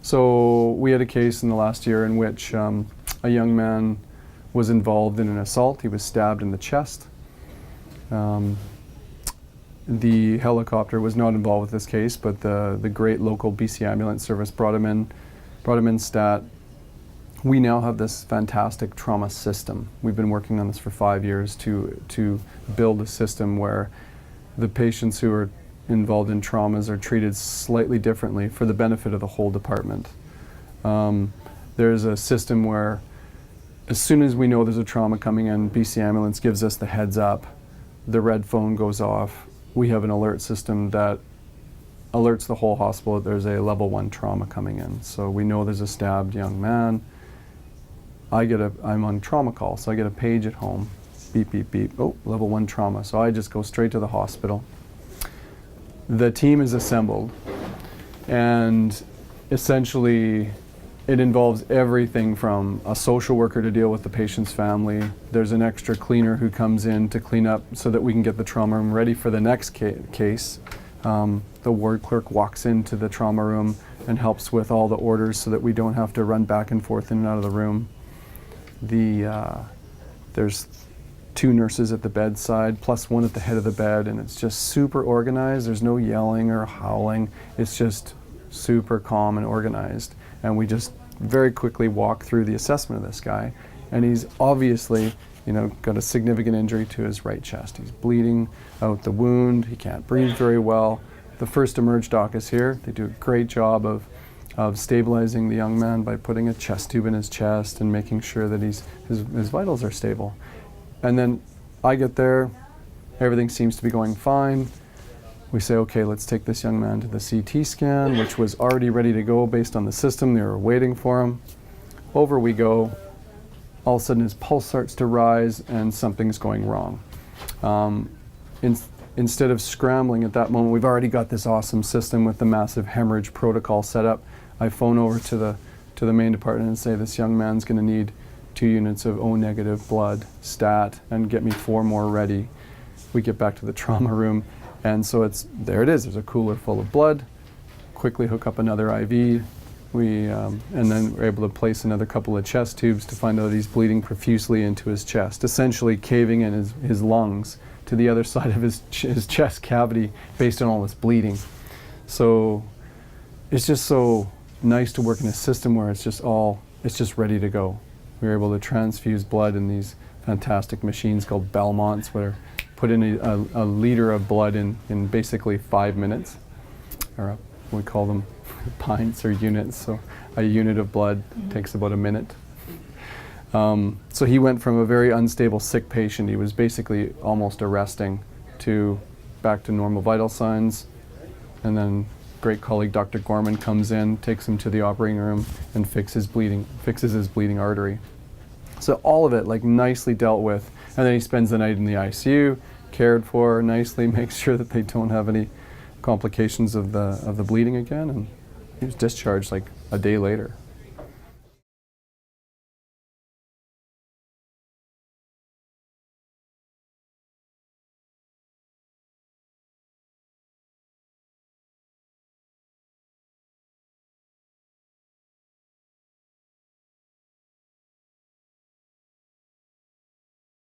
So we had a case in the last year in which a young man was involved in an assault. He was stabbed in the chest. The helicopter was not involved with this case, but the great local BC ambulance service brought him in stat. We now have this fantastic trauma system. We've been working on this for 5 years to build a system where the patients who are involved in traumas are treated slightly differently for the benefit of the whole department. There's a system where as soon as we know there's a trauma coming in, BC Ambulance gives us the heads up, the red phone goes off. We have an alert system that alerts the whole hospital that there's a level 1 trauma coming in. So we know there's a stabbed young man. I'm on trauma call, so I get a page at home, beep, beep, beep, oh, level 1 trauma. So I just go straight to the hospital. The team is assembled, and essentially it involves everything from a social worker to deal with the patient's family. There's an extra cleaner who comes in to clean up so that we can get the trauma room ready for the next case. The ward clerk walks into the trauma room and helps with all the orders so that we don't have to run back and forth in and out of the room. There's 2 nurses at the bedside plus 1 at the head of the bed, and it's just super organized. There's no yelling or howling. It's just super calm and organized. And we just very quickly walk through the assessment of this guy. And he's obviously, got a significant injury to his right chest. He's bleeding out the wound. He can't breathe very well. The first emerge doc is here. They do a great job of stabilizing the young man by putting a chest tube in his chest and making sure that his vitals are stable. And then I get there, everything seems to be going fine. We say, okay, let's take this young man to the CT scan, which was already ready to go based on the system. They were waiting for him. Over we go. All of a sudden his pulse starts to rise and something's going wrong. Instead of scrambling at that moment, we've already got this awesome system with the massive hemorrhage protocol set up. I phone over to the main department and say, this young man's going to need 2 units of O-negative blood, stat, and get me 4 more ready. We get back to the trauma room, and so there it is. There's a cooler full of blood. Quickly hook up another IV. And then we're able to place another couple of chest tubes to find out that he's bleeding profusely into his chest, essentially caving in his lungs to the other side of his chest cavity based on all this bleeding. So it's just so nice to work in a system where it's just ready to go. We were able to transfuse blood in these fantastic machines called Belmonts, where put in a liter of blood in basically 5 minutes, or we call them pints or units. So a unit of blood takes about a minute. So he went from a very unstable sick patient, he was basically almost arresting, to back to normal vital signs. And then great colleague Dr. Gorman comes in, takes him to the operating room and fixes his bleeding artery. So all of it nicely dealt with. And then he spends the night in the ICU, cared for nicely, makes sure that they don't have any complications of the bleeding again, and he was discharged a day later.